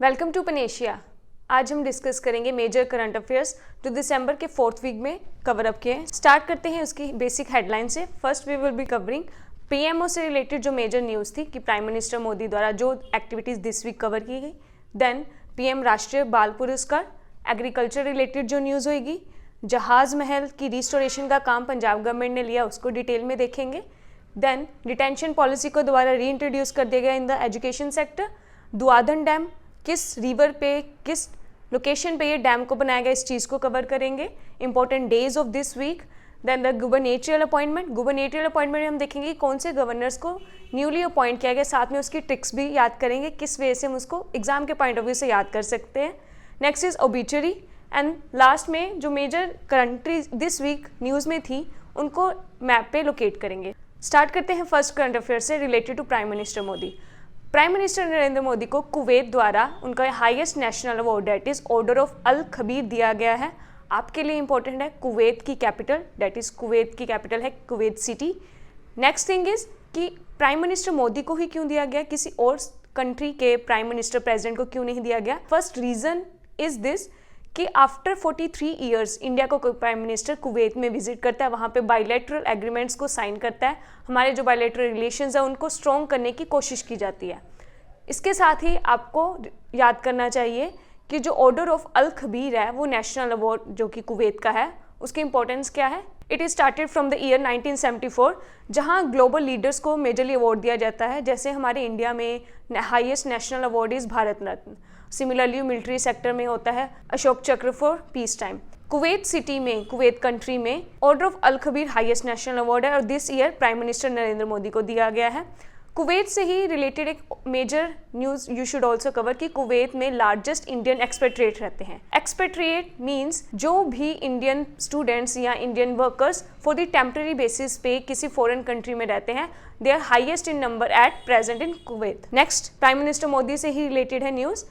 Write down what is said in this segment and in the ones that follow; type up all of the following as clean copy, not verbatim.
Welcome to panacea. आज हम discuss करेंगे मेजर करंट अफेयर्स जो दिसंबर के 4th वीक में कवर अप किए हैं। स्टार्ट करते हैं उसकी बेसिक हेडलाइन से। First we will be covering PMO से रिलेटेड जो मेजर न्यूज़ थी कि प्राइम मिनिस्टर मोदी द्वारा जो एक्टिविटीज़ दिस वीक कवर की गई। देन पीएम राष्ट्रीय बाल पुरस्कार, एग्रीकल्चर रिलेटेड जो न्यूज़ होगी, जहाज़ महल की रिस्टोरेशन का काम पंजाब गवर्नमेंट ने लिया, उसको डिटेल में देखेंगे। देन डिटेंशन पॉलिसी को दोबारा री इंट्रोड्यूस कर दिया गया in the education sector. Daudhan dam किस रिवर पे, किस लोकेशन पे ये डैम को बनाया गया, इस चीज़ को कवर करेंगे। Important days of this week. Then the gubernatorial appointment. Gubernatorial appointment में हम देखेंगे कौन से गवर्नर्स को न्यूली अपॉइंट किया गया, साथ में उसकी ट्रिक्स भी याद करेंगे, किस वे से हम उसको एग्जाम के पॉइंट ऑफ व्यू से याद कर सकते हैं। Next is obituary and last में जो major countries this week news में थी उनको मैप पे लोकेट करेंगे। स्टार्ट करते हैं फर्स्ट करंट अफेयर से related to prime minister Modi. Prime minister Narendra Modi को कुवैत द्वारा उनका highest national award that is Order of Al Kabeer दिया गया है। आपके लिए इंपॉर्टेंट है कुवैत की कैपिटल, डेट इज कुवैत की कैपिटल है Kuwait City. Next thing is कि प्राइम मिनिस्टर मोदी को ही क्यों दिया गया, किसी और कंट्री के प्राइम मिनिस्टर प्रेसिडेंट को क्यों नहीं दिया गया। फर्स्ट रीजन इज दिस कि आफ्टर 43 ईयर्स इंडिया को कोई प्राइम मिनिस्टर कुवैत में विजिट करता है, वहाँ पे बायलैटरल एग्रीमेंट्स को साइन करता है, हमारे जो बायलैटरल रिलेशंस है उनको स्ट्रॉन्ग करने की कोशिश की जाती है। इसके साथ ही आपको याद करना चाहिए कि जो ऑर्डर ऑफ अल खबीर है वो नेशनल अवार्ड जो कि कुवैत का है, उसकी इंपॉर्टेंस क्या है। It is started from the year 1974, जहाँ ग्लोबल लीडर्स को मेजरली अवार्ड दिया जाता है। जैसे हमारे इंडिया में highest national award is Bharat Ratna. Similarly military sector में होता है Ashok Chakra for peace time. Kuwait city में, कुवैत कंट्री में order of Al Kabeer highest national award है और this year prime minister Narendra Modi को दिया गया है। कुवैत से ही रिलेटेड एक major news you should also cover कि कुवैत में लार्जेस्ट इंडियन एक्सपेट्रिएट रहते हैं। एक्सपेट्रिएट मीन्स जो भी इंडियन स्टूडेंट्स या Indian workers for the temporary basis पे किसी फॉरेन कंट्री में रहते हैं, they are highest in number at present in Kuwait. Next prime minister Modi से ही रिलेटेड है news.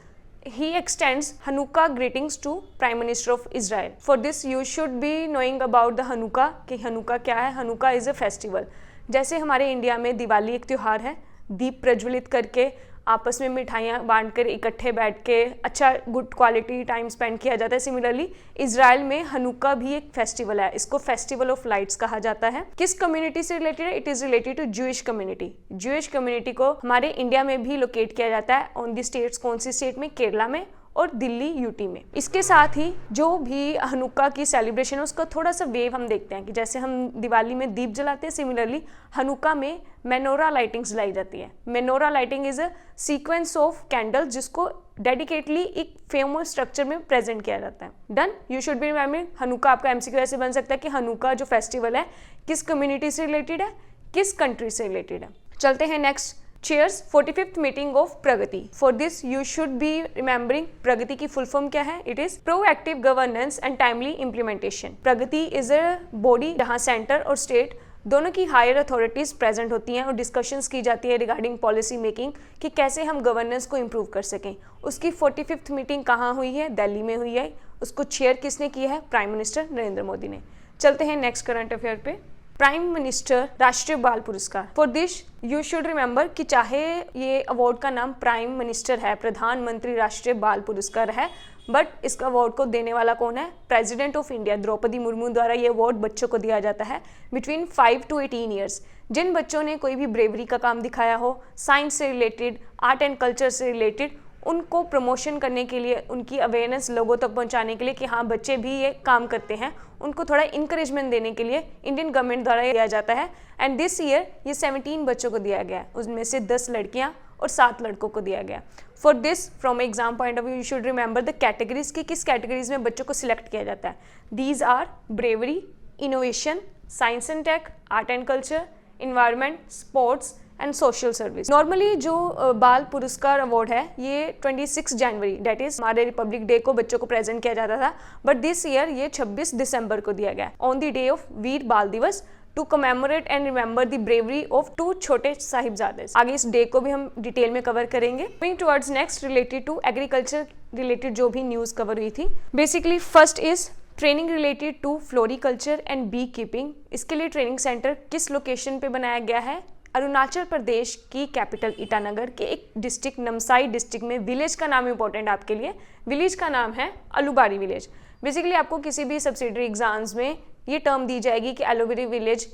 He extends Hanukkah greetings to Prime Minister of Israel. For this you should be knowing about the Hanukkah कि Hanukkah क्या है। Hanukkah is a festival। जैसे हमारे India में दिवाली एक त्यौहार है, दीप प्रज्वलित करके आपस में मिठाइयाँ बांट कर इकट्ठे बैठ के अच्छा गुड क्वालिटी टाइम स्पेंड किया जाता है। सिमिलरली इजराइल में हनुक्का भी एक फेस्टिवल है, इसको फेस्टिवल ऑफ लाइट्स कहा जाता है। किस कम्युनिटी से रिलेटेड है? It is related to Jewish community. Jewish community को हमारे इंडिया में भी लोकेट किया जाता है ऑन दी स्टेट्स। कौन सी स्टेट में? केरला में और दिल्ली यूटी में। इसके साथ ही जो भी हनुक्का की सेलिब्रेशन है उसका थोड़ा सा वेव हम देखते हैं कि जैसे हम दिवाली में दीप जलाते हैं, सिमिलरली हनुक्का में मेनोरा लाइटिंग जलाई जाती है। Minora lighting is a sequence of candle जिसको डेडिकेटली एक फेमस स्ट्रक्चर में प्रेजेंट किया जाता है। Done. You should be remembering Hanukkah. आपका एमसीक्यू ऐसे बन सकता है कि हनुक्का जो फेस्टिवल है किस कम्युनिटी से रिलेटेड है, किस कंट्री से रिलेटेड है। चलते हैं next. Chairs 45th meeting of Pragati. For this you should be remembering Pragati की फुल फॉर्म क्या है। It is proactive governance and timely implementation. Pragati is a body जहां सेंटर और स्टेट दोनों की हायर अथॉरिटीज प्रेजेंट होती हैं और डिस्कशंस की जाती है रिगार्डिंग पॉलिसी मेकिंग कि कैसे हम गवर्नेंस को इम्प्रूव कर सकें। उसकी 45th मीटिंग कहाँ हुई है? दिल्ली में हुई है। उसको चेयर किसने किया है? प्राइम मिनिस्टर नरेंद्र मोदी ने। चलते हैं नेक्स्ट करंट अफेयर पे। प्राइम मिनिस्टर राष्ट्रीय बाल पुरस्कार। For this you should remember कि चाहे ये अवार्ड का नाम प्राइम मिनिस्टर है, प्रधानमंत्री राष्ट्रीय बाल पुरस्कार है, बट इसका अवार्ड को देने वाला कौन है? President of India Droupadi Murmu द्वारा ये अवार्ड बच्चों को दिया जाता है बिटवीन 5 to 18 ईयर्स। जिन बच्चों ने कोई भी ब्रेवरी का काम दिखाया हो, साइंस से रिलेटेड, आर्ट एंड कल्चर से रिलेटेड, उनको प्रमोशन करने के लिए, उनकी अवेयरनेस लोगों तक पहुंचाने के लिए कि हाँ बच्चे भी ये काम करते हैं, उनको थोड़ा इंकरेजमेंट देने के लिए इंडियन गवर्नमेंट द्वारा दिया जाता है। एंड दिस ईयर ये 17 बच्चों को दिया गया, उसमें से 10 लड़कियां और 7 लड़कों को दिया गया। For this from exam point of view you should remember the categories की किस कैटेगरीज में बच्चों को सिलेक्ट किया जाता है। These are bravery, innovation, science and tech, art and culture, environment, sports and social service. Normally जो बाल पुरस्कार अवार्ड है ये 26 जनवरी डेट इज हमारे रिपब्लिक डे को बच्चों को प्रेजेंट किया जाता था, बट दिस ईयर ये 26 दिसंबर को दिया गया on the day of Veer Bal Diwas to commemorate and remember the bravery of 2 छोटे साहिबजादे। आगे इस डे को भी हम डिटेल में कवर करेंगे। Moving towards next related to agriculture related जो भी न्यूज कवर हुई थी। Basically first is training related to floriculture and bee keeping. इसके लिए ट्रेनिंग सेंटर किस लोकेशन पे बनाया गया है? अरुणाचल प्रदेश की कैपिटल ईटानगर के एक डिस्ट्रिक्ट नामसाई डिस्ट्रिक्ट में विलेज का नाम इंपॉर्टेंट आपके लिए, विलेज का नाम है अलूबारी विलेज। बेसिकली आपको किसी भी सब्सिडरी एग्जाम्स में ये टर्म दी जाएगी कि अलूबारी विलेज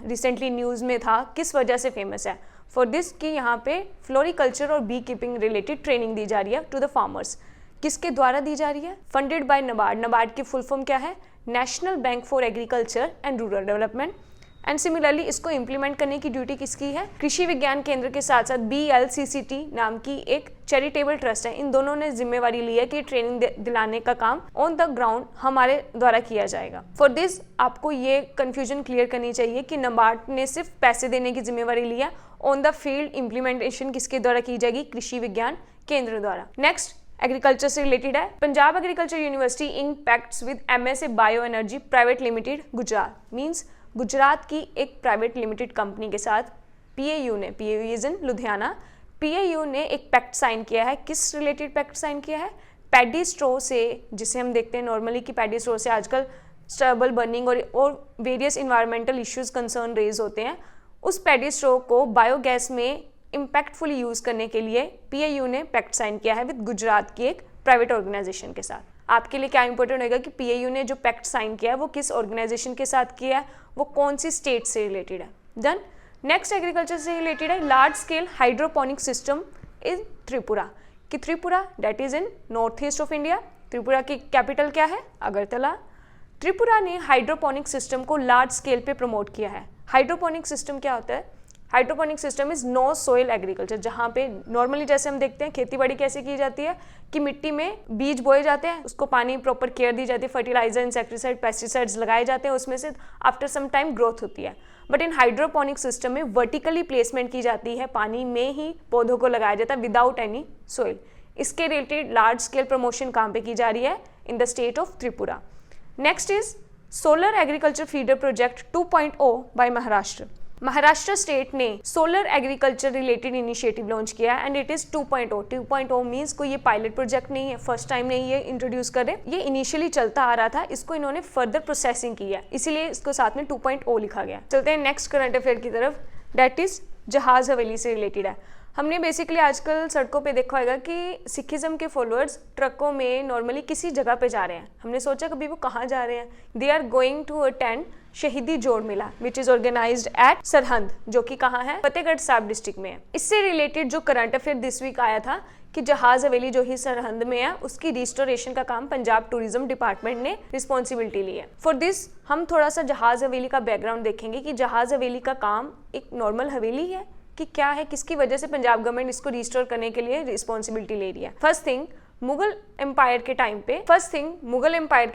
रिसेंटली न्यूज़ में था, किस वजह से फेमस है। फॉर दिस कि यहाँ पे फ्लोरिकल्चर और बी कीपिंग रिलेटेड ट्रेनिंग दी जा रही है टू द फार्मर्स। किसके द्वारा दी जा रही है? Funded by NABARD. नाबार्ड की फुल फॉर्म क्या है? National bank for agriculture and rural development. And similarly इसको इम्प्लीमेंट करने की ड्यूटी किसकी है? कृषि विज्ञान केंद्र के साथ साथ BLCCT नाम की एक चैरिटेबल ट्रस्ट है, इन दोनों ने जिम्मेवारी ली है कि ट्रेनिंग दिलाने का काम ऑन द ग्राउंड हमारे द्वारा किया जाएगा। फॉर दिस आपको ये कंफ्यूजन क्लियर करनी चाहिए कि नाबार्ड ने सिर्फ पैसे देने की जिम्मेवारी ली है, ऑन द फील्ड इम्प्लीमेंटेशन किसके द्वारा की जाएगी? कृषि विज्ञान केंद्र द्वारा। नेक्स्ट एग्रीकल्चर से रिलेटेड है, Punjab agriculture university in pacts with MSA bio energy private limited Gujarat. Means Gujarat की एक प्राइवेट लिमिटेड कंपनी के साथ PAU ने, PAU is in Ludhiana, PAU ने एक पैक्ट साइन किया है। किस रिलेटेड पैक्ट साइन किया है? पैडी स्ट्रो से, जिसे हम देखते हैं नॉर्मली कि पैडी स्ट्रो से आजकल स्टबल बर्निंग और various environmental issues concern raise होते हैं। उस पैडी स्ट्रो को बायोगैस में इम्पैक्टफुली यूज करने के लिए PAU ने पैक्ट साइन किया है विद गुजरात की एक प्राइवेट ऑर्गेनाइजेशन के साथ। आपके लिए क्या इंपॉर्टेंट होगा कि PAU ने जो पैक्ट साइन किया है वो किस ऑर्गेनाइजेशन के साथ किया है, वो कौन सी स्टेट से रिलेटेड है। डन। नेक्स्ट एग्रीकल्चर से रिलेटेड है, large scale hydroponic system in Tripura. कि Tripura that is in north east of India. Tripura की कैपिटल क्या है? अगरतला। त्रिपुरा ने हाइड्रोपोनिक सिस्टम को लार्ज स्केल पे प्रमोट किया है। हाइड्रोपोनिक सिस्टम क्या होता है? Hydroponic system is no soil agriculture, जहाँ पे नॉर्मली जैसे हम देखते हैं खेती बाड़ी कैसे की जाती है कि मिट्टी में बीज बोए जाते हैं, उसको पानी प्रॉपर केयर दी जाती है, फर्टिलाइजर, इंसेक्टिसाइड, पेस्टिसाइड्स लगाए जाते हैं, उसमें से आफ्टर सम टाइम ग्रोथ होती है। बट इन हाइड्रोपोनिक सिस्टम में वर्टिकली प्लेसमेंट की जाती है, पानी में ही पौधों को लगाया जाता है विदाउट एनी सोइल। इसके रिलेटेड लार्ज स्केल प्रमोशन कहाँ पे की जा रही है? In the state of Tripura. Next is solar agriculture feeder project 2.0 by Maharashtra. Maharashtra state ने solar agriculture related initiative launch किया है एंड इट इज 2.0। 2.0 मीन्स कोई ये पायलट प्रोजेक्ट नहीं है, फर्स्ट टाइम नहीं ये इंट्रोड्यूस कर रहे, ये इनिशियली चलता आ रहा था, इसको इन्होंने फर्दर प्रोसेसिंग की है, इसीलिए इसको साथ में 2.0 लिखा गया। चलते हैं नेक्स्ट करंट अफेयर की तरफ, डेट इज जहाज हवेली से रिलेटेड है। हमने बेसिकली आजकल सड़कों पे देखा होगा कि सिखिज्म के फॉलोअर्स ट्रकों में नॉर्मली किसी जगह पे जा रहे हैं। हमने सोचा कभी वो कहाँ जा रहे हैं? They are going to attend Shaheedi Jor Mela which is organised at Sirhind, जो कि कहाँ है? फतेहगढ़ साहब डिस्ट्रिक्ट में है। इससे रिलेटेड जो करंट अफेयर दिस वीक आया था कि जहाज हवेली जो ही सरहंद में है उसकी रिस्टोरेशन का काम पंजाब टूरिज्म डिपार्टमेंट ने रिस्पॉन्सिबिलिटी ली है। फॉर दिस हम थोड़ा सा जहाज हवेली का बैकग्राउंड देखेंगे कि जहाज हवेली का काम एक नॉर्मल हवेली है कि क्या है, किसकी वजह से पंजाब गवर्नमेंट इसको रिस्टोर करने के लिए रिस्पॉन्सिबिलिटी ले रही है। फर्स्ट थिंग मुगल एम्पायर के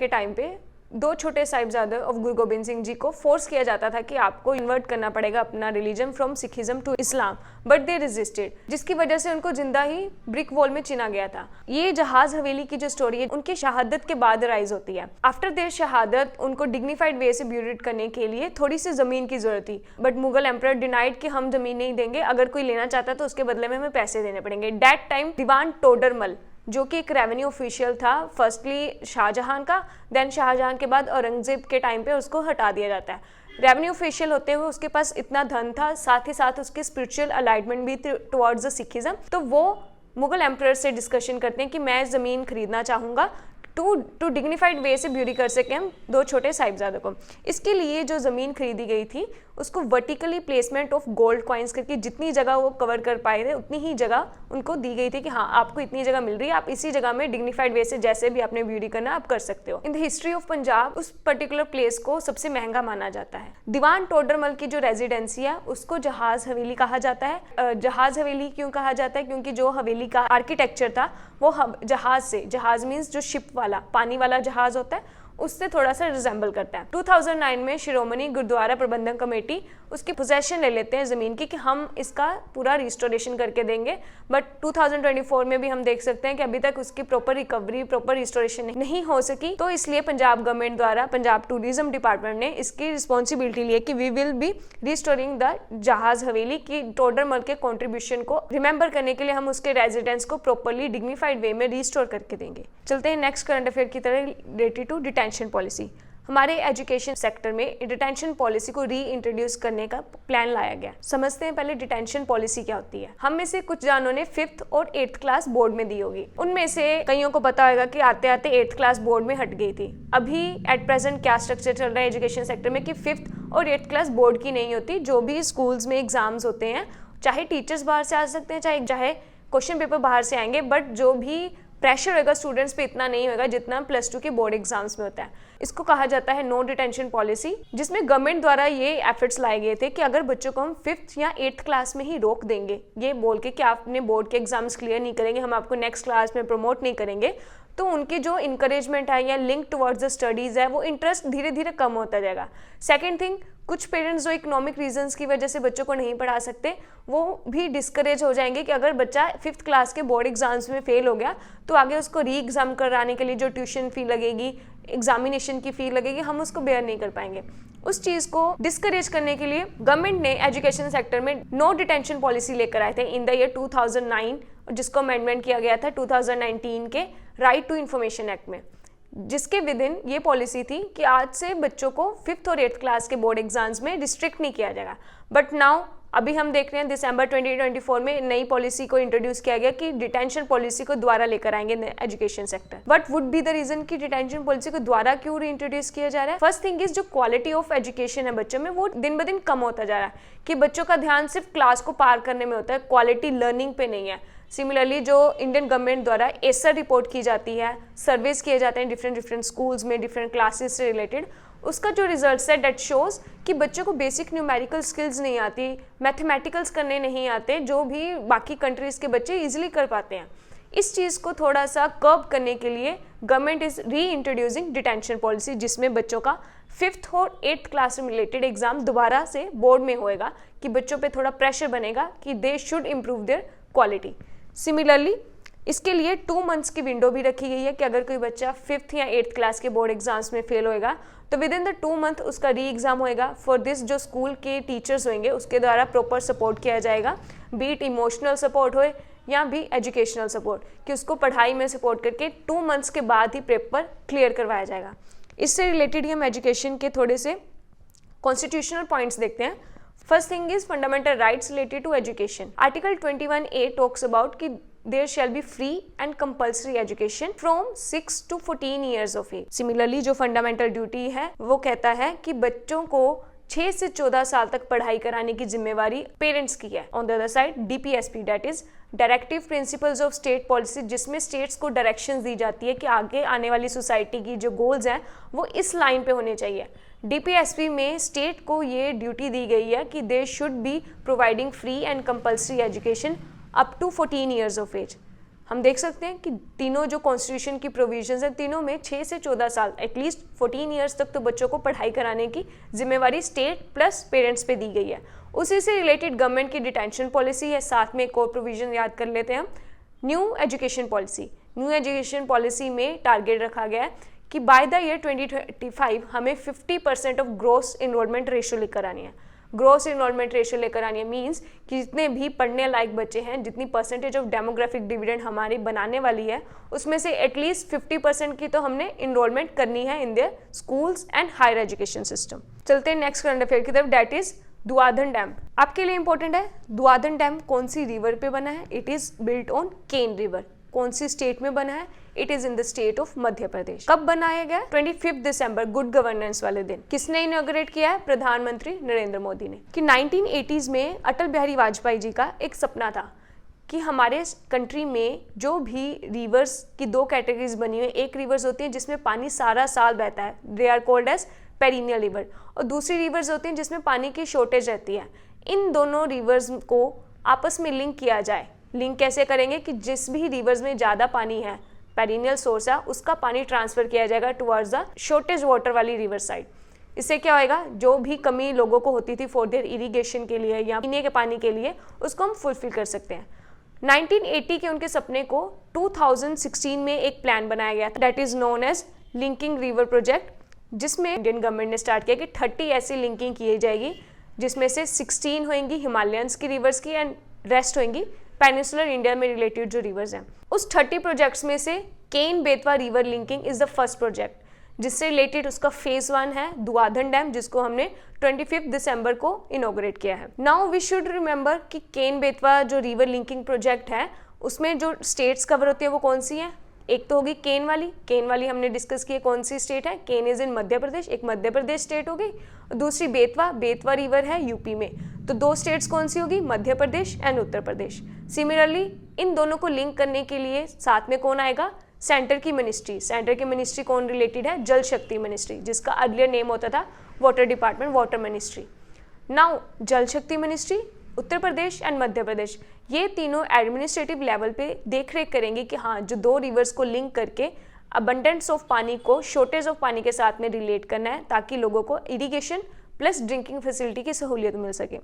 टाइम पे दो छोटे साहिबजादे ऑफ गुरु गोबिंद सिंह जी को फोर्स किया जाता था कि आपको इन्वर्ट करना पड़ेगा अपना religion from Sikhism to Islam, but they resisted, जिसकी वजह से उनको जिंदा ही ब्रिक वॉल में चिना गया था। ये जहाज हवेली की जो स्टोरी है उनकी शहादत के बाद राइज होती है। आफ्टर देयर शहादत उनको डिग्निफाइड वे से ब्यूरिड करने के लिए थोड़ी सी जमीन की जरूरत थी, बट मुगल एम्परर डिनाइड कि हम जमीन नहीं देंगे, अगर कोई लेना चाहता तो उसके बदले में हमें पैसे देने पड़ेंगे। दैट टाइम दीवान टोडरमल जो कि एक रेवेन्यू ऑफिशियल था, फर्स्टली शाहजहां का, देन शाहजहां के बाद औरंगजेब के टाइम पे उसको हटा दिया जाता है। रेवेन्यू ऑफिशियल होते हुए उसके पास इतना धन था, साथ ही साथ उसकी स्पिरिचुअल अलाइनमेंट भी टुवर्ड्स द सिखिज्म, तो वो मुगल एम्परर से डिस्कशन करते हैं कि मैं ज़मीन खरीदना चाहूँगा टू डिग्निफाइड वे से ब्यूटी कर सकें हम दो छोटे साहिबजादों को। इसके लिए जो ज़मीन खरीदी गई थी उसको vertically placement of gold coins करके जितनी जगह वो कवर कर पाए थे उतनी ही जगह उनको दी गई थी कि हाँ आपको इतनी जगह मिल रही है, आप इसी जगह में डिग्निफाइड वे से जैसे भी आपने ब्यूटी करना आप कर सकते हो। In the history of Punjab उस पर्टिकुलर प्लेस को सबसे महंगा माना जाता है। दीवान टोडरमल की जो रेजिडेंसी है उसको जहाज हवेली कहा जाता है। जहाज हवेली क्यों कहा जाता है? क्योंकि जो हवेली का आर्किटेक्चर था वो जहाज से, जहाज मीन्स जो शिप वाला पानी वाला जहाज होता है उससे थोड़ा सा रिजेंबल करता है। 2009 में शिरोमणि गुरुद्वारा प्रबंधन कमेटी उसकी पोजेशन ले लेते हैं ज़मीन की कि हम इसका पूरा रिस्टोरेशन करके देंगे, बट 2024 में भी हम देख सकते हैं कि अभी तक उसकी प्रॉपर रिकवरी, प्रॉपर रिस्टोरेशन नहीं हो सकी। तो इसलिए पंजाब गवर्नमेंट द्वारा पंजाब टूरिज्म डिपार्टमेंट ने इसकी रिस्पॉन्सिबिलिटी ली है कि we will be restoring the Jahaz Haveli की टोडरमल के कॉन्ट्रीब्यूशन को रिमेंबर करने के लिए हम उसके रेजिडेंट्स को प्रॉपरली डिग्निफाइड वे में रिस्टोर करके देंगे। चलते हैं नेक्स्ट करंट अफेयर की तरह रिलेटेड टू डिटेंशन पॉलिसी। हमारे एजुकेशन सेक्टर में डिटेंशन पॉलिसी को री इंट्रोड्यूस करने का प्लान लाया गया। समझते हैं पहले डिटेंशन पॉलिसी क्या होती है। हम में से कुछ जानों ने 5th और 8th क्लास बोर्ड में दी होगी, उनमें से कईयों को पता होगा कि आते आते 8th क्लास बोर्ड में हट गई थी। अभी एट प्रेजेंट क्या स्ट्रक्चर चल रहा है एजुकेशन सेक्टर में कि 5th और 8th क्लास बोर्ड की नहीं होती। जो भी स्कूल्स में एग्जाम्स होते हैं, चाहे टीचर्स बाहर से आ सकते हैं, चाहे क्वेश्चन पेपर बाहर से आएंगे, बट जो भी प्रेशर होगा स्टूडेंट्स पे इतना नहीं होगा जितना +2 के बोर्ड एग्जाम्स में होता है। इसको कहा जाता है नो डिटेंशन पॉलिसी, जिसमें गवर्नमेंट द्वारा ये एफर्ट्स लाए गए थे कि अगर बच्चों को हम 5th या 8th क्लास में ही रोक देंगे, ये बोल के कि आपने बोर्ड के एग्जाम्स क्लियर नहीं करेंगे, हम आपको नेक्स्ट क्लास में प्रमोट नहीं करेंगे, तो उनकी जो इंकरेजमेंट है या लिंक टुवर्ड्स द स्टडीज़ है, वो इंटरेस्ट धीरे धीरे कम होता जाएगा। सेकेंड थिंग, कुछ पेरेंट्स जो इकोनॉमिक रीजंस की वजह से बच्चों को नहीं पढ़ा सकते, वो भी डिस्करेज हो जाएंगे कि अगर बच्चा 5th क्लास के बोर्ड एग्जाम्स में फेल हो गया तो आगे उसको री एग्ज़ाम कराने के लिए जो ट्यूशन फ़ी लगेगी, एग्जामिनेशन की फ़ी लगेगी, हम उसको बेयर नहीं कर पाएंगे। उस चीज़ को डिस्करेज करने के लिए गवर्नमेंट ने एजुकेशन सेक्टर में नो डिटेंशन पॉलिसी लेकर आए थे इन द ईयर 2009, जिसको अमेंडमेंट किया गया था 2019 के राइट टू इंफॉर्मेशन एक्ट में, जिसके विद इन ये पॉलिसी थी कि आज से बच्चों को 5th और 8th क्लास के बोर्ड एग्जाम्स में रिस्ट्रिक्ट नहीं किया जाएगा। बट नाउ अभी हम देख रहे हैं दिसंबर 2024 में नई पॉलिसी को इंट्रोड्यूस किया गया कि डिटेंशन पॉलिसी को दोबारा लेकर आएंगे education sector. What would be the reason कि डिटेंशन पॉलिसी को दोबारा क्यों रीइंट्रोड्यूस किया जा रहा है? फर्स्ट थिंग इज जो क्वालिटी ऑफ एजुकेशन है बच्चों में, वो दिन ब दिन कम होता जा रहा है कि बच्चों का ध्यान सिर्फ क्लास को पार करने में होता है, क्वालिटी लर्निंग पे नहीं है। सिमिलरली जो इंडियन गवर्नमेंट द्वारा एसर रिपोर्ट की जाती है, सर्वेस किए जाते हैं डिफरेंट स्कूल्स में डिफरेंट क्लासेस से रिलेटेड, उसका जो रिजल्ट्स है डेट शोज कि बच्चों को बेसिक न्यूमेरिकल स्किल्स नहीं आती, मैथमेटिकल्स करने नहीं आते, जो भी बाकी कंट्रीज़ के बच्चे इजीली कर पाते हैं। इस चीज़ को थोड़ा सा कर्ब करने के लिए गवर्नमेंट इज़ री इंट्रोड्यूसिंग डिटेंशन पॉलिसी, जिसमें बच्चों का 5th और 8th क्लास से रिलेटेड एग्जाम दोबारा से बोर्ड में होएगा कि बच्चों पे थोड़ा प्रेशर बनेगा कि they should improve their quality. Similarly इसके लिए 2 मंथ्स की विंडो भी रखी गई है कि अगर कोई बच्चा 5th या 8th क्लास के बोर्ड एग्जाम्स में फेल होएगा तो विद इन द 2 मंथ उसका री एग्ज़ाम होएगा। फॉर दिस जो स्कूल के टीचर्स होंगे उसके द्वारा प्रॉपर सपोर्ट किया जाएगा, बी इट इमोशनल सपोर्ट हो या भी एजुकेशनल सपोर्ट, कि उसको पढ़ाई में सपोर्ट करके 2 मंथ्स के बाद ही पेपर क्लियर करवाया जाएगा। इससे रिलेटेड हम एजुकेशन के थोड़े से कॉन्स्टिट्यूशनल पॉइंट्स देखते हैं। First thing is fundamental rights related to education. Article 21A talks about कि there shall be free and compulsory education from 6 to 14 years of age. Similarly जो फंडामेंटल ड्यूटी है वो कहता है कि बच्चों को 6 से 14 साल तक पढ़ाई कराने की जिम्मेवारी पेरेंट्स की है। On the other side DPSP that is directive principles of state policy, जिसमें स्टेट्स को डायरेक्शंस दी जाती है कि आगे आने वाली सोसाइटी की जो गोल्स हैं वो इस लाइन पे होने चाहिए। DPSP में स्टेट को ये ड्यूटी दी गई है कि they should be providing free and compulsory education up to 14 years of age. हम देख सकते हैं कि तीनों जो कॉन्स्टिट्यूशन की प्रोविजंस हैं तीनों में 6 से 14 साल एटलीस्ट 14 ईयर्स तक तो बच्चों को पढ़ाई कराने की जिम्मेवारी स्टेट प्लस पेरेंट्स पे दी गई है। उसी से रिलेटेड गवर्नमेंट की डिटेंशन पॉलिसी है। साथ में एक और प्रोविजन याद कर लेते हैं हम, new education policy. New education policy में टारगेट रखा गया है कि बाय द ईयर 2025 हमें 50% ऑफ ग्रोस इनरोलमेंट रेशियो लेकर आनी है। ग्रोस इनरोलमेंट रेशियो लेकर आनी है मीन्स कि जितने भी पढ़ने लायक बच्चे हैं, जितनी परसेंटेज ऑफ डेमोग्राफिक डिविडेंड हमारी बनाने वाली है, उसमें से एटलीस्ट 50% की तो हमने इनरोलमेंट करनी है in their schools and higher education system. चलते हैं नेक्स्ट करंट अफेयर की तरफ, डेट इज दुआधन डैम। आपके लिए इंपॉर्टेंट है, दुआधन डैम कौन सी रिवर पे बना है? It is built on Ken river. कौन सी स्टेट में बना है? It is in the state of Madhya Pradesh. कब बनाया गया? 25 दिसंबर, गुड गवर्नेंस वाले दिन। किसने इनॉग्रेट किया है? प्रधानमंत्री नरेंद्र मोदी ने। कि 1980s में अटल बिहारी वाजपेयी जी का एक सपना था कि हमारे कंट्री में जो भी रिवर्स की 2 कैटेगरीज बनी हुई, एक रिवर्स होती है जिसमें पानी सारा साल बहता है, they are called as perennial river, और दूसरी रिवर्स होती हैं जिसमें पानी की शॉर्टेज रहती है। इन दोनों रिवर्स को आपस में लिंक किया जाए। लिंक कैसे करेंगे? कि जिस भी रिवर्स में ज़्यादा पानी है, पेरिनियल सोर्स है, उसका पानी ट्रांसफर किया जाएगा टुवर्ड्स द शॉर्टेज वाटर वाली रिवर साइड। इससे क्या होएगा? जो भी कमी लोगों को होती थी फॉर देयर इरिगेशन के लिए या पीने के पानी के लिए, उसको हम फुलफिल कर सकते हैं। 1980 के उनके सपने को 2016 में एक प्लान बनाया गया था, that is known as linking river project, जिसमें इंडियन गवर्नमेंट ने स्टार्ट किया कि 30 ऐसी लिंकिंग की जाएगी, जिसमें से 16 होंगी हिमालयंस की रिवर्स की एंड रेस्ट होंगी पेनिसुलर इंडिया में रिलेटेड जो रिवर्स हैं। उस 30 प्रोजेक्ट्स में से Ken Betwa river linking is the first project, जिससे रिलेटेड उसका फेज 1 है दुआधन डैम, जिसको हमने 25 दिसंबर को इनॉग्रेट किया है। नाउ वी शुड रिमेंबर कि केन बेतवा जो रिवर लिंकिंग प्रोजेक्ट है उसमें जो स्टेट्स कवर होती है वो कौन सी है। एक तो होगी केन वाली हमने डिस्कस की है, कौन सी स्टेट है, केन इज इन मध्य प्रदेश, एक मध्य प्रदेश स्टेट होगी। दूसरी बेतवा रिवर है यूपी में, तो 2 स्टेट्स कौन सी होगी, Madhya Pradesh and Uttar Pradesh. Similarly in दोनों को लिंक करने के लिए साथ में कौन आएगा, सेंटर की मिनिस्ट्री कौन रिलेटेड है, जल शक्ति मिनिस्ट्री, जिसका अर्लियर नेम होता था water department, water ministry. Now जल शक्ति मिनिस्ट्री, उत्तर प्रदेश एंड मध्य प्रदेश, ये तीनों एडमिनिस्ट्रेटिव लेवल पे देख रेख करेंगे कि हाँ जो 2 रिवर्स को लिंक करके अबंडेंस ऑफ पानी को शॉर्टेज ऑफ पानी के साथ में रिलेट करना है, ताकि लोगों को इरिगेशन प्लस ड्रिंकिंग फैसिलिटी की सहूलियत मिल सके।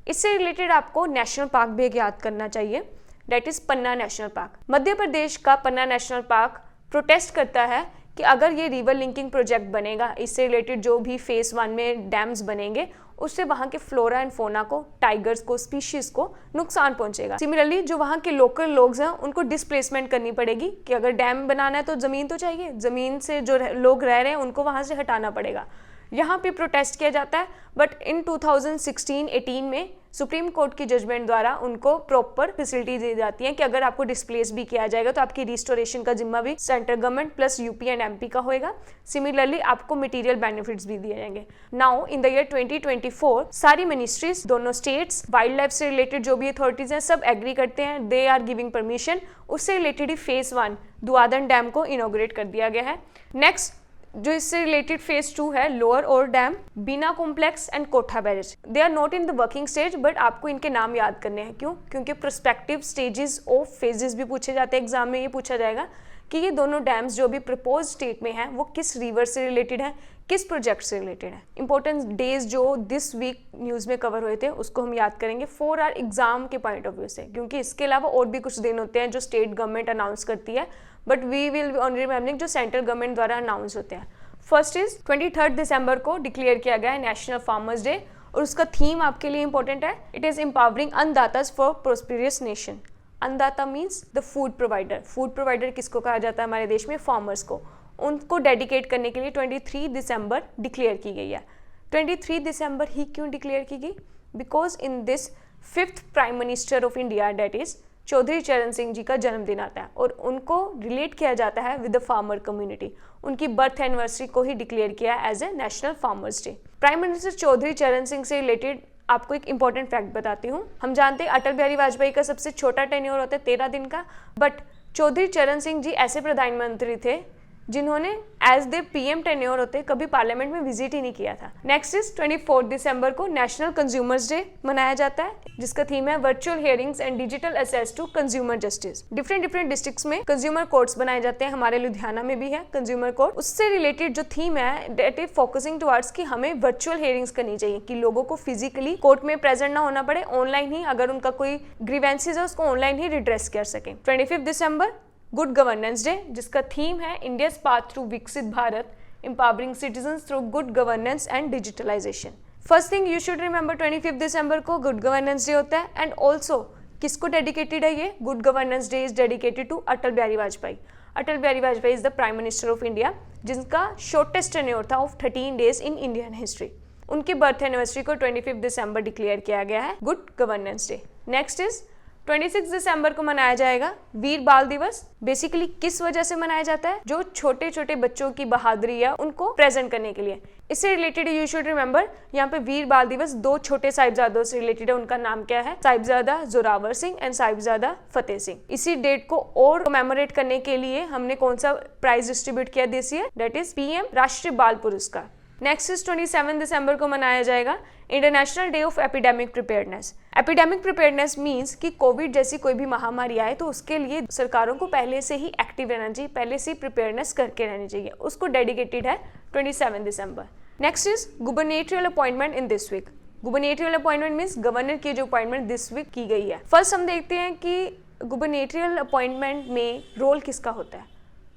इससे रिलेटेड आपको नेशनल पार्क भी एक याद करना चाहिए, that is Panna national park. Madhya Pradesh का पन्ना नेशनल पार्क प्रोटेस्ट करता है कि अगर ये रिवर लिंकिंग प्रोजेक्ट बनेगा, इससे रिलेटेड जो भी फेज 1 में डैम्स बनेंगे उससे वहाँ के फ्लोरा एंड फोना को, टाइगर्स को, स्पीशीज को नुकसान पहुंचेगा। सिमिलरली जो वहाँ के लोकल लोग हैं उनको डिस्प्लेसमेंट करनी पड़ेगी कि अगर डैम बनाना है तो ज़मीन तो चाहिए, ज़मीन से जो लोग रह रहे हैं उनको वहाँ से हटाना पड़ेगा। यहाँ पे प्रोटेस्ट किया जाता है, बट इन 2016-18 में सुप्रीम कोर्ट की जजमेंट द्वारा उनको प्रॉपर फैसिलिटी दी जाती है कि अगर आपको डिस्प्लेस भी किया जाएगा तो आपकी रिस्टोरेशन का जिम्मा भी central government plus UP and MP का होएगा। सिमिलरली आपको मटेरियल बेनिफिट्स भी दिए जाएंगे। नाउ इन द ईयर 2024 सारी मिनिस्ट्रीज, दोनों स्टेट्स, वाइल्ड लाइफ से रिलेटेड जो भी अथॉरिटीज हैं सब एग्री करते हैं, दे आर गिविंग परमिशन। उससे रिलेटेड ही फेज 1 दुआधन डैम को इनॉग्रेट कर दिया गया है। नेक्स्ट जो इससे रिलेटेड फेज 2 है लोअर और dam, Bina complex and Kota barrage. They are not in the working stage, but आपको इनके नाम याद करने हैं। क्यों? क्योंकि प्रोस्पेक्टिव स्टेजेस ऑफ फेजेस भी पूछे जाते हैं एग्जाम में। ये पूछा जाएगा कि ये दोनों डैम्स जो भी प्रपोज स्टेट में हैं वो किस रिवर से रिलेटेड है, किस प्रोजेक्ट से रिलेटेड है। इंपॉर्टेंट डेज जो दिस वीक न्यूज़ में कवर हुए थे उसको हम याद करेंगे फॉर आर एग्जाम के पॉइंट ऑफ व्यू से, क्योंकि इसके अलावा और भी कुछ दिन होते हैं जो स्टेट गवर्नमेंट अनाउंस करती है, but we will be only remembering जो सेंट्रल गवर्नमेंट द्वारा अनाउंस होते हैं। फर्स्ट इज 23 दिसंबर को डिक्लेयर किया गया है नेशनल फार्मर्स डे, और उसका थीम आपके लिए इंपॉर्टेंट है, it is empowering Annadatas for prosperous nation. Annadata means the food provider. Food provider किसको कहा जाता है हमारे देश में? फार्मर्स को। उनको डेडिकेट करने के लिए 23 दिसंबर डिक्लेयर की गई है। 23 दिसंबर ही क्यों डिक्लेयर की गई? Because in this 5th prime minister of India that is Chaudhary Charan Singh ji का जन्मदिन आता है, और उनको रिलेट किया जाता है विद द फार्मर कम्युनिटी। उनकी बर्थ एनिवर्सरी को ही डिक्लेयर किया as a national farmers day. Prime minister Chaudhary Charan Singh से रिलेटेड आपको एक इंपॉर्टेंट फैक्ट बताती हूँ। हम जानते हैं अटल बिहारी वाजपेयी का सबसे छोटा टेन्योर होता है 13 दिन का, बट चौधरी चरण सिंह जी ऐसे प्रधानमंत्री थे जिन्होंने एज दे पीएम टेन्योर होते कभी पार्लियामेंट में विजिट ही नहीं किया था। नेक्स्ट इज 24 दिसंबर को नेशनल कंज्यूमर्स डे मनाया जाता है, जिसका थीम है virtual hearings and digital access to consumer justice. Different districts में कंज्यूमर कोर्ट्स बनाए जाते हैं, हमारे लुधियाना में भी है कंज्यूमर कोर्ट। उससे रिलेटेड जो थीम है डेट इज फोकसिंग टुवर्ड्स कि हमें वर्चुअल हियरिंग्स करनी चाहिए, कि लोगों को फिजिकली कोर्ट में प्रेजेंट ना होना पड़े, ऑनलाइन ही अगर उनका कोई ग्रीवेंसेस है उसको ऑनलाइन ही रिड्रेस कर सकें। 25 दिसंबर गुड गवर्नेंस डे, जिसका थीम है India's path through Viksit Bharat, empowering citizens through good governance and digitalisation. First thing you should remember 25 दिसंबर को गुड गवर्नेंस डे होता है, एंड ऑल्सो किसको डेडिकेटेड है ये? Good governance day is dedicated to Atal Bihari Vajpayee. Atal Bihari Vajpayee is the prime minister of India, जिनका shortest tenure था of 13 days in Indian history. उनकी बर्थ एनिवर्सरी को 25 दिसंबर डिक्लेयर किया गया है good governance day. Next is 26 दिसंबर को मनाया जाएगा वीर बाल दिवस। बेसिकली किस वजह से मनाया जाता है? जो छोटे छोटे बच्चों की बहादुरी है उनको प्रेजेंट करने के लिए। इससे रिलेटेड यू शुड रिमेंबर यहाँ पे वीर बाल दिवस 2 छोटे साहिबजादों से रिलेटेड है। उनका नाम क्या है? साहिबजादा जोरावर सिंह एंड साहिबजादा फतेह सिंह। इसी डेट को और कमेमोरेट करने के लिए हमने कौन सा प्राइज डिस्ट्रीब्यूट किया this year? That is PM राष्ट्रीय बाल पुरस्कार। नेक्स्ट इज 27 दिसंबर को मनाया जाएगा international day of epidemic preparedness. Epidemic preparedness means कि कोविड जैसी कोई भी महामारी आए तो उसके लिए सरकारों को पहले से ही एक्टिव रहना चाहिए, पहले से ही प्रिपेयर्डनेस करके रहनी चाहिए। उसको डेडिकेटेड है 27 दिसंबर। Next is gubernatorial appointment in this week. Gubernatorial appointment means governor की जो अपॉइंटमेंट दिस वीक की गई है। फर्स्ट हम देखते हैं कि गुबर्नेटरियल अपॉइंटमेंट में रोल किसका होता है।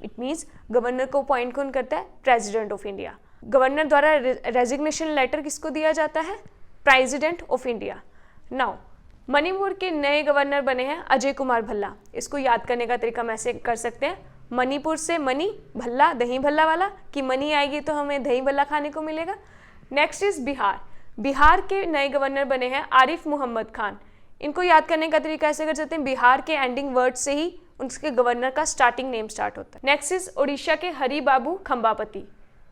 इट मीन्स गवर्नर को अपॉइंट कौन करता है? President of India. गवर्नर द्वारा रेजिग्नेशन लेटर किसको दिया जाता है? President of India. Now Manipur के नए गवर्नर बने हैं अजय कुमार भल्ला। इसको याद करने का तरीका हम ऐसे कर सकते हैं, मणिपुर से मनी भल्ला, दही भल्ला वाला, कि मनी आएगी तो हमें दही भल्ला खाने को मिलेगा। Next is Bihar. बिहार के नए गवर्नर बने हैं आरिफ मोहम्मद खान। इनको याद करने का तरीका ऐसे कर सकते हैं, बिहार के एंडिंग वर्ड से ही उसके गवर्नर का स्टार्टिंग नेम स्टार्ट होता है। नेक्स्ट इज उड़ीसा के हरि बाबू खंबापति।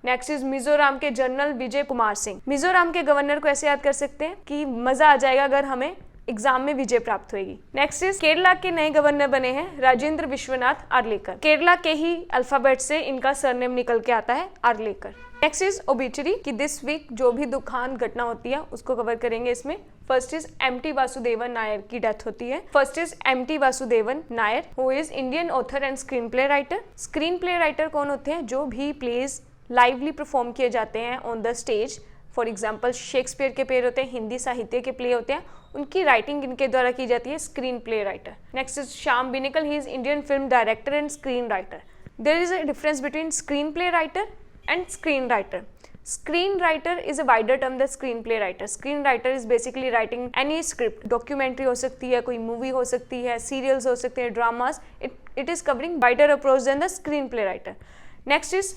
नेक्स्ट इज मिजोरम के जनरल विजय कुमार सिंह। मिजोरम के गवर्नर को ऐसे याद कर सकते हैं कि मजा आ जाएगा अगर हमें एग्जाम में विजय प्राप्त होगी। नेक्स्ट इज केरला के नए गवर्नर बने हैं राजेंद्र विश्वनाथ आर्लेकर। केरला के ही अल्फाबेट से इनका सरनेम निकल के आता है आर्लेकर। नेक्स्ट इज ओबिचुरी, कि दिस वीक जो भी दुखांत घटना होती है उसको कवर करेंगे इसमें। First is MT. Vasudevan Nair की डेथ होती है। First is MT. Vasudevan Nair who is Indian author and screen play writer. Screen play writer कौन होते हैं? जो भी प्लेज लाइवली परफॉर्म किए जाते हैं on the stage, for example Shakespeare के प्ले होते हैं, हिंदी साहित्य के प्ले होते हैं, उनकी राइटिंग इनके द्वारा की जाती है screenplay writer. Next is Shyam Benegal, he is Indian film director and screen writer. There is a difference between screenplay writer and screenwriter. Screenwriter is a wider term than screenplay writer. Screenwriter is basically writing any script. Documentary हो सकती है, कोई movie हो सकती है, serials हो सकते हैं, dramas. It is covering wider approach than the screenplay writer. Next is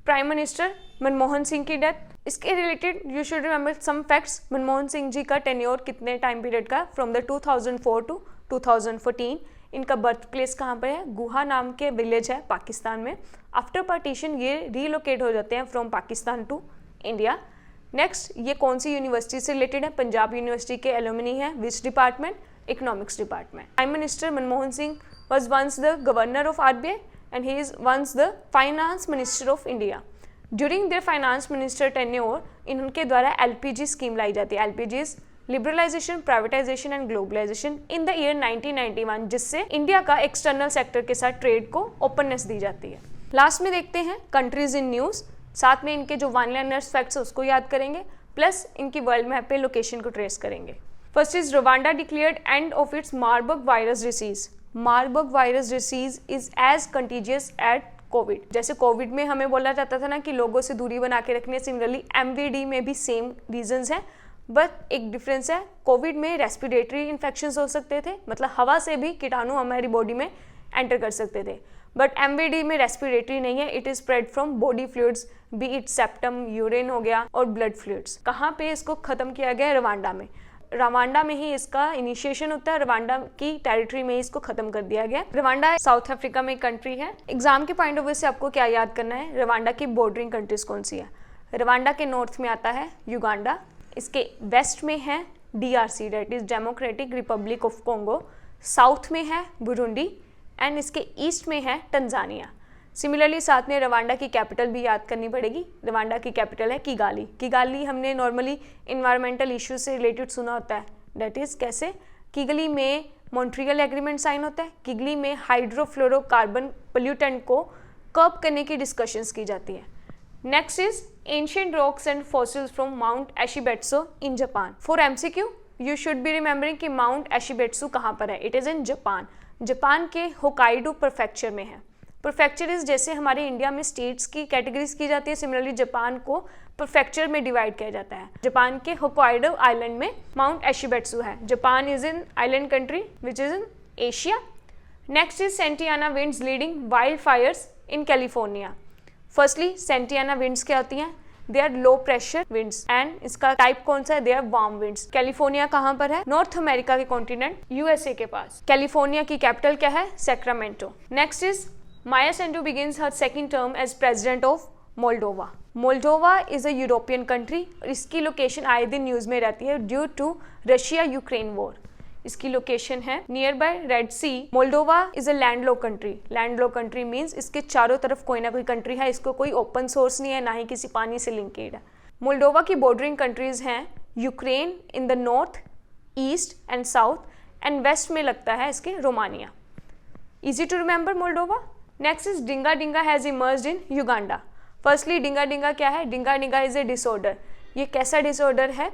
Prime Minister Manmohan Singh की डेथ। इसके related you should remember some facts. Manmohan Singh ji का टेन्योर कितने टाइम पीरियड का? From the 2004 to 2014। इनका बर्थ प्लेस कहाँ पर है? गुहा नाम के विलेज है पाकिस्तान में। आफ्टर पार्टीशन ये रीलोकेट हो जाते हैं from Pakistan to India. Next, ये कौन सी यूनिवर्सिटी से रिलेटेड है? पंजाब यूनिवर्सिटी के एलुमनी है। Which department? Economics department. Prime minister Manmohan Singh was once the governor of RBI and he is once the finance minister of India. During their finance minister tenure इनके द्वारा LPG scheme लाई जाती है। LPG is liberalisation, privatisation and globalisation in the year 1991, जिससे India का external sector के साथ trade को ओपननेस दी जाती है। लास्ट में देखते हैं कंट्रीज इन न्यूज, साथ में इनके जो वन लाइनर्स फैक्ट्स है उसको याद करेंगे, प्लस इनकी वर्ल्ड मैप पे लोकेशन को ट्रेस करेंगे। First is Rwanda declared end of its Marburg virus disease. Marburg virus disease is as contagious at COVID. जैसे कोविड में हमें बोला जाता था ना कि लोगों से दूरी बना के रखनी है, सिमिलरली MVD में भी सेम रीजंस हैं, बट एक डिफरेंस है। कोविड में रेस्पिरेटरी इन्फेक्शंस हो सकते थे, मतलब हवा से भी कीटाणु हमारी बॉडी में एंटर कर सकते थे, बट MVD में रेस्पिरेटरी नहीं है। It is spread from body fluids, B it septum, urine हो गया और ब्लड फ्लूइड्स। कहाँ पे इसको खत्म किया गया? रवांडा में। रवांडा में ही इसका इनिशिएशन होता है, रवांडा की टेरिटरी में ही इसको खत्म कर दिया गया। रवांडा साउथ अफ्रीका में एक कंट्री है। एग्जाम के पॉइंट ऑफ व्यू से आपको क्या याद करना है? रवांडा की बॉर्डरिंग कंट्रीज कौन सी है? रवांडा के नॉर्थ में आता है युगांडा, इसके वेस्ट में है DRC that is democratic Republic of Congo, south में है बुरुंडी एंड इसके ईस्ट में है तंजानिया। सिमिलरली साथ में रवांडा की कैपिटल भी याद करनी पड़ेगी। रवांडा की कैपिटल है किगाली। किगाली हमने नॉर्मली इन्वायरमेंटल इश्यूज से रिलेटेड सुना होता है, दैट इज कैसे? किगली में मॉन्ट्रियल एग्रीमेंट साइन होता है। किगली में हाइड्रोफ्लोरोकार्बन पोल्यूटेंट को कर्ब करने की डिस्कशंस की जाती है। Next is ancient rocks and fossils from mount Ashibetsu in Japan. For MCQ you should be remembering कि माउंट एशिबेट्सो कहाँ पर है? It is in Japan. Japan के होकाइडो प्रीफेक्चर में है। प्रीफेक्चर इज जैसे हमारे इंडिया में स्टेट्स की कैटेगरीज की जाती है, सिमिलरली जापान को प्रीफेक्चर में डिवाइड किया जाता है। जापान के होकाइडो आइलैंड में माउंट एशिबेट्सो है। Japan is in island country which is in Asia. Next is Santa Ana winds leading wildfires in California. Firstly Santa Ana winds क्या होती हैं? They are low pressure winds and इसका type कौन सा है? They are warm winds. California कहाँ पर है? नॉर्थ अमेरिका के कॉन्टिनेंट USA के पास। कैलिफोर्निया की कैपिटल क्या है? Sacramento. Next is Maia Sandu begins her second term as president of Moldova. Moldova is a European country. इसकी लोकेशन आए दिन न्यूज में रहती है due to Russia Ukraine war. इसकी लोकेशन है nearby Red Sea. Moldova is a landlocked country. Landlocked country means इसके चारों तरफ कोई ना कोई कंट्री है, इसको कोई ओपन सोर्स नहीं है, ना ही किसी पानी से लिंकेड है। मोल्डोवा की बॉर्डरिंग कंट्रीज हैं Ukraine in the north, east and south and west में लगता है इसके Romania. Easy to remember Moldova. Next is Dinga Dinga has emerged in Uganda. Firstly Dinga Dinga क्या है? Dinga Dinga is a disorder. ये कैसा disorder है?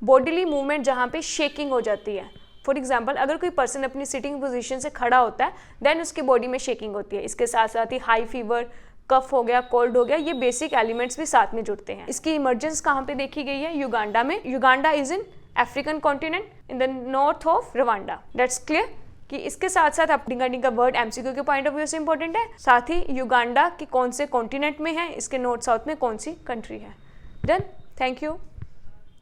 Bodily movement जहाँ पे शेकिंग हो जाती है। फॉर एग्जाम्पल अगर कोई पर्सन अपनी सिटिंग पोजीशन से खड़ा होता है देन उसकी बॉडी में शेकिंग होती है। इसके साथ साथ ही हाई फीवर, कफ हो गया, कोल्ड हो गया, ये बेसिक एलिमेंट्स भी साथ में जुड़ते हैं। इसकी इमर्जेंस कहाँ पे देखी गई है? युगांडा में। Uganda is in African continent in the north of Rwanda. That's clear. कि इसके साथ साथ आप डिंगा डिंगा वर्ड एमसीक्यू के पॉइंट ऑफ व्यू से इंपॉर्टेंट है, साथ ही युगांडा कि कौन से कॉन्टिनेंट में है, इसके नॉर्थ साउथ में कौन सी कंट्री है। Done, thank you.